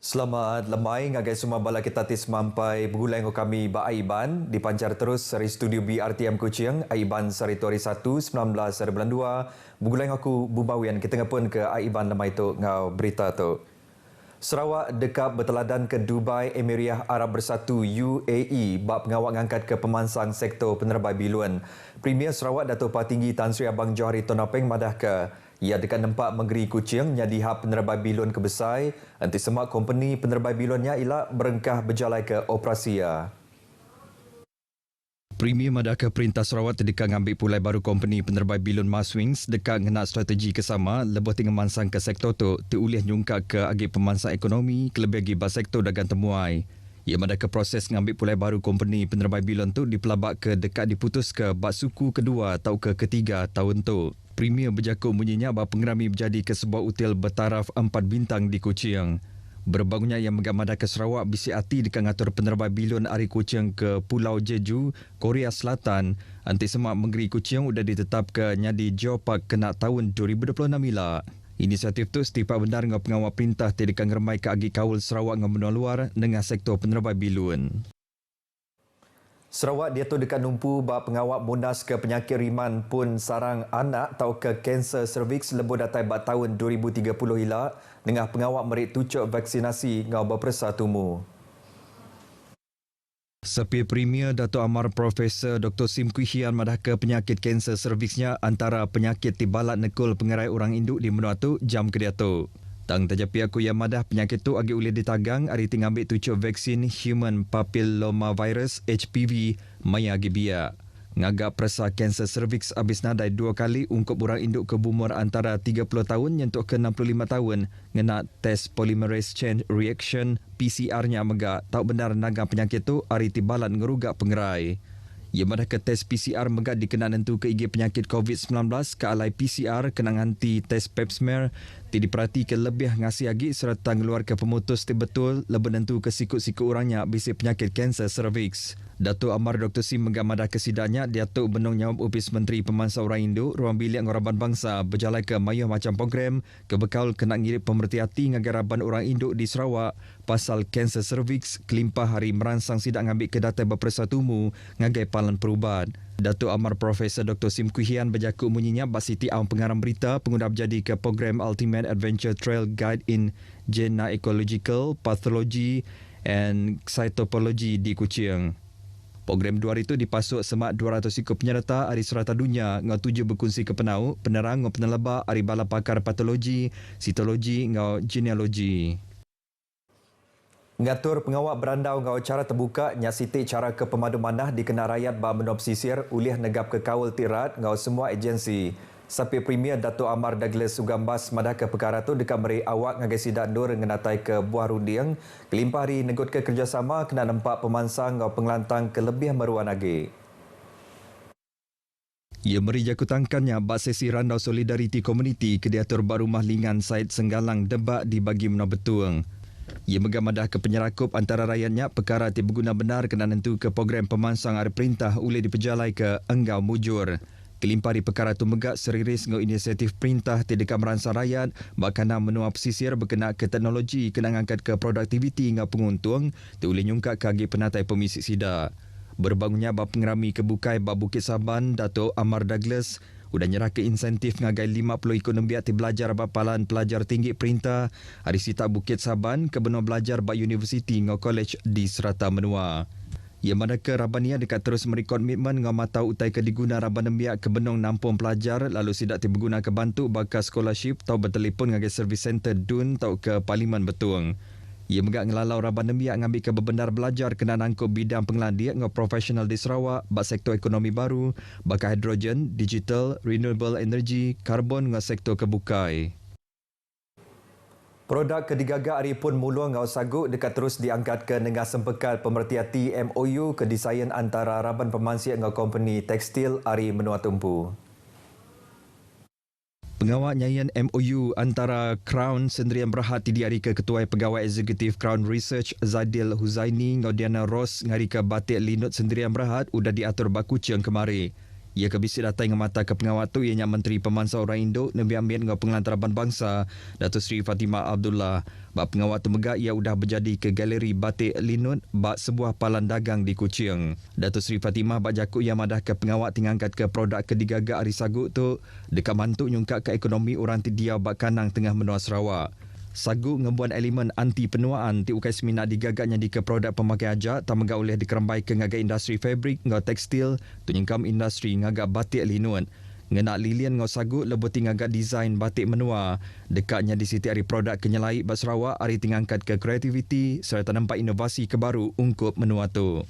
Selamat lemai ngagai semua bala kita tis mampai bergulai dengan kami Ba Aiban dipancar terus dari studio BRTM Kuching Aiban sari tuari 1 19 hari bulan 2 bergulai dengan aku Bubawian kita ngapun ke Aiban lemai tu ngau berita tu. Sarawak dekap berteladan ke Dubai Emiriah Arab Bersatu UAE bab pengawak ngangkat ke pemansang sektor penerbai biluan. Premier Sarawak Dato' Patinggi Tan Sri Abang Johari Tonopeng madah ke ia dekat nampak Negeri Kuching nyadi hab penerbai bilun ke Besai, anti semak company penerbai bilunnya ialah berengkah berjalai ke operasi ya. Premier madah ke Perintah Sarawak terdekat ngambil pulai baru company penerbai bilun Maswings dekat ngena strategi kesama lebih tinggal mansang ke sektor tu diulih nyungka ke agi pemansang ekonomi kelebih agi bas sektor dagang temuai. Ia madah ke proses ngambil pulai baru company penerbai bilun tu dipelabak ke dekat diputus ke bak suku kedua atau ke ketiga tahun tu. Premier berjakut bunyinya bahawa pengerami berjadi ke sebuah hotel bertaraf 4 bintang di Kuching. Berbangunnya yang menggamadah ke Sarawak bisi hati dekat ngatur penerbai bilun Ari Kuching ke Pulau Jeju, Korea Selatan. Anti semak Negeri Kuching sudah ditetap ke nyadi Geopark kena tahun 2026 ila. Inisiatif tu setiap benar dengan pengawal perintah dekat ngeremai ke agi kaul Sarawak dengan benua luar dengan sektor penerbai bilun. Sarawak dia tu dekat numpu bab pengawak munas ke penyakit riman pun sarang anak atau ke kanser cervix lebih datai bab tahun 2030 ila dengan pengawak merik tucuk vaksinasi ngau berpersa tumu. Sepi Premier Dato' Amar Profesor Dr. Sim Kui Hian madah ke penyakit kanser cervixnya antara penyakit tibalat nekul pengerai orang induk di menua tu jam ke dia tu. Tang terjapi aku yang madah penyakit tu agi boleh ditagang hari tinggal ambil tucuk vaksin Human Papillomavirus HPV maya agi biak. Ngagak perasa kanser cervix habis nadai 2 kali ungkup orang induk ke bumur antara 30 tahun nyentuk ke 65 tahun ngena test polymerase chain reaction PCR-nya megak tak benar nagang penyakit tu hari tibalan ngerugak pengerai. Ia madah ke tes PCR megak dikenal nentu ke IG penyakit COVID-19 ke alai PCR kenang anti tes pap smear diperhati ke lebih ngasih agi serta ngeluar ke pemutus betul lebih nentu ke sikut-sikut orangnya bisi penyakit kanser cervix. Datuk Amar Dr. Sim megak madah ke sidangnya Datuk Benong Nyawab Opis Menteri Pemansang Orang Induk Ruang Bilik Ngoraban Bangsa berjalan ke mayuh macam program ke bekal kena ngirip pemerhati hati ngagaraban orang induk di Sarawak pasal kanser cervix kelimpah hari meransang sidang ngambil ke data berpersatumu ngagai palan perubahan. Datuk Amar Profesor Dr. Sim Kui Hian berjakut munyinya bak Siti Aung pengarang berita pengguna berjadi ke program Ultimate Adventure Trail Guide in Gynecological Pathology and Cytopology di Kuching. Program 2 hari itu dipasuk semak 200 ikut penyerta hari serata dunia ngau 7 berkongsi ke penau, penerang ngau penelabak hari bala pakar patologi, sitologi ngau genealogi. Ngatur pengawak berandau ngau cara terbuka nyasiti cara ke pemadu manah dikenal rakyat ba menop sisir ulih negap ke kaul tirat ngau semua agensi. Sapi Premier Dato' Amar Douglas Sugambas madah ke perkara tu dekat meri awak ngagai sidak dur ngenatai ke buah rundiang kelimpah hari negut ke kerjasama kena nampak pemansang ngau pengelantang ke lebih meruan lagi. Ia meri jakutangkannya bak sesi randau solidariti komuniti ke diatur baru mahlingan Said Senggalang Debak di bagi menua betuang. Ia megamadah ke penyerakup antara rakyatnya perkara ti berguna benar kena nentu ke program pemansang hari perintah oleh diperjalai ke enggau mujur. Kelimpah di perkara tu megak seriris ngau inisiatif perintah tidak meransang rakyat bakana menua pesisir berkenaan ke teknologi kena ngangkat ke produktiviti ngau penguntung diulih nyungkak ke agi penatai pemisik sida. Berbangunnya bab pengerami kebukai bab Bukit Saban Dato' Amar Douglas udah nyerah ke insentif ngagai 50 ikut nembiak ti belajar bapalan pelajar tinggi perintah hari sita Bukit Saban ke benua belajar bak universiti ngau college di Serata Menua. Ia mana ke Rabania dekat terus meri komitmen ngau matau utai ke diguna Raban Nembiak ke benong nampung pelajar lalu sidak ti berguna ke bantu bakal scholarship tau bertelefon ngagai service center DUN tau ke Parlimen Betuang. Ia megak ngelalau Raban Nembiak ngambil ke bebenar belajar kena nangkup bidang pengelandiak ngau profesional di Sarawak bak sektor ekonomi baru, bakal hidrogen, digital, renewable energy, karbon ngau sektor kebukai. Produk kedigagak hari pun mulu ngau saguk dekat terus diangkat ke nengah sempekal pemerhati MOU kedesain antara Raban Pemansiak ngau company tekstil hari menua tumpu. Pengawal nyayan MOU antara Crown Sendirian Berhad di hari ke Ketua Pegawai Eksekutif Crown Research Zadil Huzaini ngau Diana Ross ngari ke Batik Linut Sendirian Berhad udah diatur baku ciang kemari. Ia kebisi datai dengan mata ke pengawat tu ianya Menteri Pemansah Orang Induk Nabi Amir dengan Pengelantaraban Bangsa Datuk Seri Fatimah Abdullah. Bak pengawat tu megak ia udah berjadi ke galeri batik Linut bak sebuah palan dagang di Kuching. Datuk Seri Fatimah bak jakuk ia madah ke pengawat tingangkat ke produk kedigagak Ari Saguk tu dekat mantuk nyungkak ke ekonomi orang Tidiau bak Kanang tengah menua Sarawak. Saguk ngembuan elemen anti penuaan ti ukai seminat digagaknya di ke produk pemakai ajak tamega oleh dikerambai ke ngagak industri fabrik ngau tekstil tu nyingkam industri ngagak batik linun. Ngena lilian ngau saguk lebuti ngagak desain batik menua. Dekatnya di siti ari produk kenyelai bak Sarawak ari tingangkat ke kreativiti serta nampak inovasi kebaru ungkup menua tu.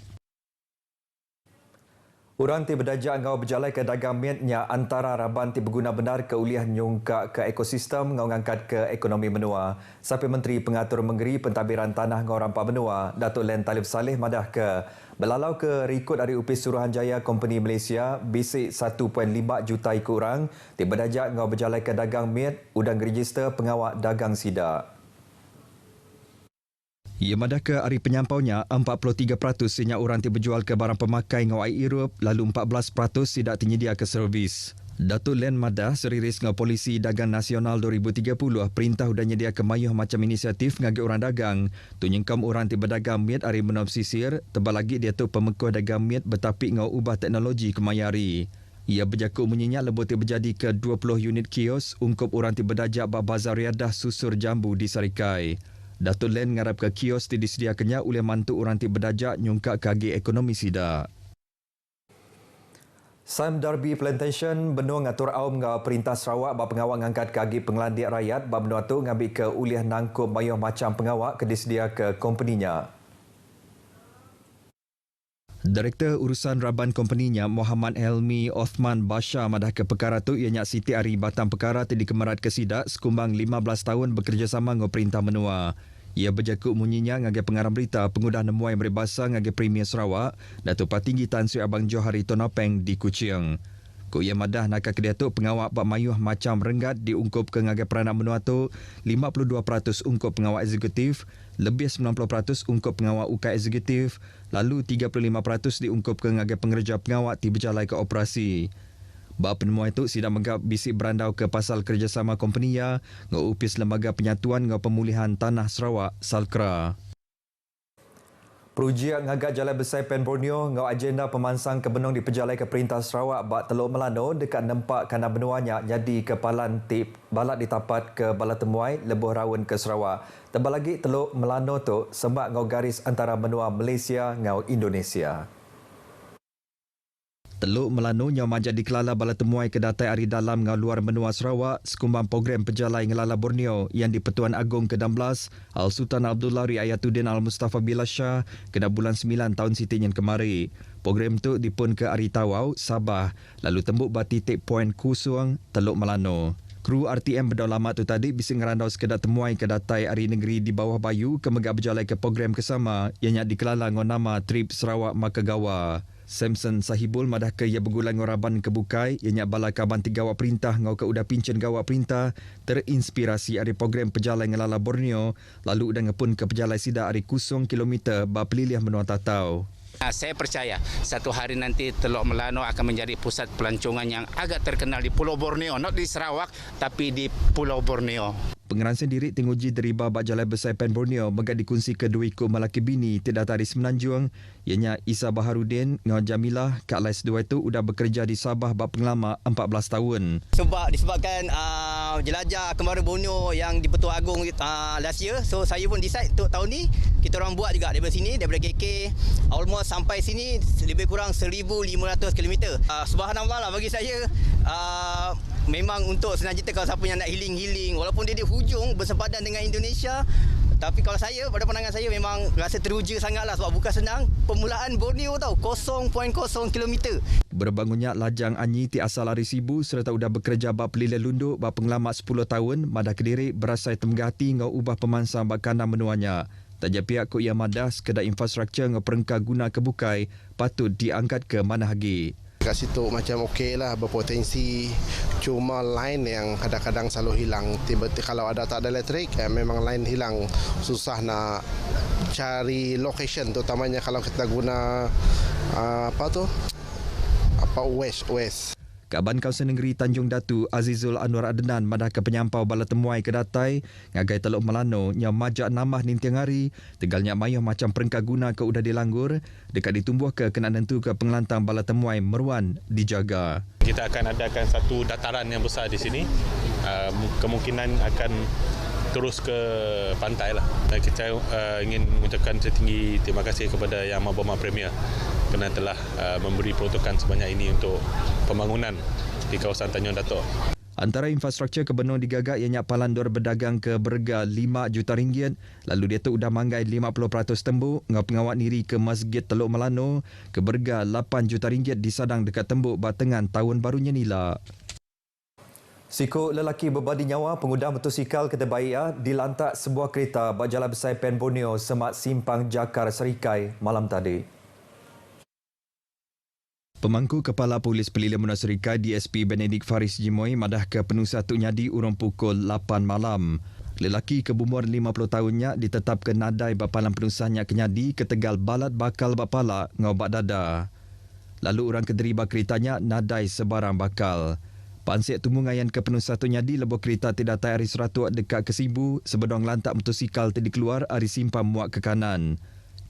Orang ti berdajak ngau berjalai ke dagang miatnya antara raban ti berguna benar ke uliah nyungkak ke ekosistem ngau ngangkat ke ekonomi menua. Sampai Menteri Pengatur Menggeri Pentadbiran Tanah ngau Rampak Menua, Datuk Len Talib Saleh madah ke belalau ke rekod dari Upis Suruhanjaya Company Malaysia bisik 1.5 juta ikut orang ti berdajak ngau berjalai ke dagang miat udang register pengawak dagang sidak. Ia madah ke hari penyampaunya 43% senyap orang ti berjual ke barang pemakai ngau air Europe lalu 14% tidak tinyedia ke servis. Datuk Len madah seriris ngau Polisi Dagang Nasional 2030 perintah udah nyedia ke mayuh macam inisiatif ngagi orang dagang. Tu nyengkam orang ti berdagang miat hari menua pesisir tebal lagi dia tu pemekuh dagang miat bertapik ngau ubah teknologi ke mayari. Ia berjakuk menyenyak lebut ti berjadi ke 20 unit kios ungkup orang ti berdajak bak bazar riadah susur jambu di Sarikai. Datuk Len ngarap ke kios ti disediakannya oleh mantu orang ti berdajak nyungkak kagi ekonomi sidak. Sam Darby Plantation benua ngatur aum ngau Perintah Sarawak bak pengawak ngangkat kagi penglandik rakyat bak benua tu ngambil ke uliah nangkup mayuh macam pengawak ke disedia ke kompeninya. Direktur Urusan Raban Kompeninya Muhammad Helmi Othman Basha madah ke perkara tu ianya Siti Ari Batang Perkara ti dikemerat ke sidak sekumbang 15 tahun bekerjasama dengan Perintah Menua. Ia berjakuk munyinya ngagai pengarang berita pengudah nemuai meribasa ngagai Premier Sarawak Datuk Patinggi Tan Sri Abang Johari Tonopeng di Kuching. Ko ia madah nakak ke dia tu pengawak bak mayuh macam renggat diungkup ke ngagai peranak menua tu 52% ungkup pengawak eksekutif, lebih 90% ungkup pengawak UKA eksekutif, lalu 35% diungkup ke ngagai pengerja pengawak ti berjalai ke operasi. Bak penemuan itu sidang megap bisik berandau ke pasal kerjasama kompenia ngau upis Lembaga Penyatuan ngau Pemulihan Tanah Sarawak Salkra. Perujiak ngagak Jalan Besar Pen Borneo ngau agenda pemansang kebenung di pejalai ke Perintah Sarawak bak Teluk Melano dekat nempak kana benuanya jadi kepalan tip balat ditapat ke Bala Temuai Lebuh Raun ke Sarawak. Tebal lagi Teluk Melano tu sembak ngau garis antara benua Malaysia ngau Indonesia. Teluk Melano yang majak dikelala Bala Temuai kedatai ari dalam ngau luar benua Sarawak sekumbang program pejalai ngelala Borneo yang di Pertuan Agong ke-16 Al-Sultan Abdullah Riayatuddin Al-Mustafa Billah Shah kena bulan 9 tahun Siti yang kemari. Program tu dipun ke Ari Tawau, Sabah, lalu tembuk bati titik poin Kusuang, Teluk Melano. Kru RTM berdaulat tu tadi bisa ngerandau sekedar temuai kedatai ari negeri di bawah Bayu kemegak berjalai ke program kesama yang dikelala ngau nama Trip Sarawak Makagawa. Samson Sahibul madah ke ia bergulang ngoraban kebukai ianya bala kaban tiga gawat perintah ngau ke udah pincen gawat perintah terinspirasi dari program pejalai ngelala Borneo lalu udah ngepun ke pejalai sidak ari kusung kilometer ba pelilih menua tatau. Saya percaya satu hari nanti Teluk Melano akan menjadi pusat pelancongan yang agak terkenal di Pulau Borneo, not di Sarawak tapi di Pulau Borneo. Pengeransan diri tinguji deriba bak Jalan Besar Pen Borneo megak dikongsi ke dua ikut malaki bini tidak dari Semenanjung ianya Isa Baharudin ngau Jamilah Kak Lais dua itu udah bekerja di Sabah bak penglama 14 tahun. Sebab disebabkan jelajah kemarin Borneo yang di Pertuan Agong last year, so saya pun decide untuk tahun ni kita orang buat juga daripada sini, daripada KK almost sampai sini lebih kurang 1,500 km. Subhanallah lah bagi saya. Memang untuk senang cerita kalau siapa yang nak healing walaupun dia di hujung bersepadan dengan Indonesia, tapi kalau saya pada pandangan saya memang rasa teruja sangatlah sebab bukan senang permulaan Borneo tau 0.0 km. Berbangunnya lajang Anyi ti asal Ari Sibu serta udah bekerja bak pelilih lunduk bak penglamat 10 tahun madah Kediri berasai temgati ngau ubah pemansang bak kandang menuanya. Tajak pihak ko ia madah sekedar infrastruktur ngau perengka guna kebukai patut diangkat ke mana lagi. Kat situ macam okey lah, berpotensi. Cuma line yang kadang-kadang selalu hilang. Tiba-tiba kalau tak ada elektrik, memang line hilang. Susah nak cari location, terutamanya kalau kita guna West. Kaban Kawasan Negeri Tanjung Datu Azizul Anwar Adnan madah ke penyampau bala temuai ke datai ngagai Teluk Melano nya majak namah nintiang hari tegalnya mayah macam perengkah guna ke udah dilanggur dekat ditumbuh ke kena nentu ke pengelantang bala temuai Merwan dijaga. Kita akan adakan satu dataran yang besar di sini. Kemungkinan akan terus ke pantai lah. Dan kita ingin mengucapkan setinggi terima kasih kepada Yang Mahkamah Premier kerana telah memberi peruntukan sebanyak ini untuk pembangunan di kawasan Tanjung Datuk. Antara infrastruktur kebenar digagak ianya palandor berdagang ke berga RM5 juta, lalu dia tu udah manggai 50% tembuk ngau pengawat diri ke Masjid Teluk Melano ke berga RM8 juta disadang dekat tembuk batengan tahun barunya nila. Sikok lelaki berbadi nyawa pengguna motosikal Ketebaia dilantak sebuah kereta bak Jalan Besar Pen Borneo Semat Simpang Jakar Serikai malam tadi. Pemangku Kepala Polis Pelila Munar Serikai DSP Benedict Faris Jimoy madah ke penusah Tuk Nyadi urang pukul 8 malam. Lelaki berumur 50 tahunnya ditetapkan nadai bapalan penusahnya ke Nyadi ke Tegal balat bakal bapala ngau bak dada. Lalu orang kederiba keretanya nadai sebarang bakal. Pansik tumungayan ke penusah Tuk Nyadi lebuh kereta tidak datai Aris Ratuak dekat ke Sibu sebedong lantak motosikal tadi keluar Aris Simpang muak ke kanan.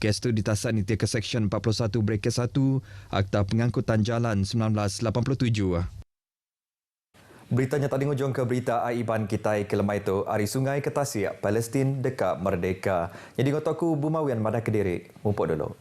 Kes itu ditasan ke Seksyen 41 Bracket 1 Akta Pengangkutan Jalan 1987. Beritanya tadi ngujung ke berita Aiban Kitai ke lemah itu Ari Sungai ke Tasik, Palestin dekat Merdeka. Jadi ngotoku Bumawian madah Kediri. Mumpuk dulu.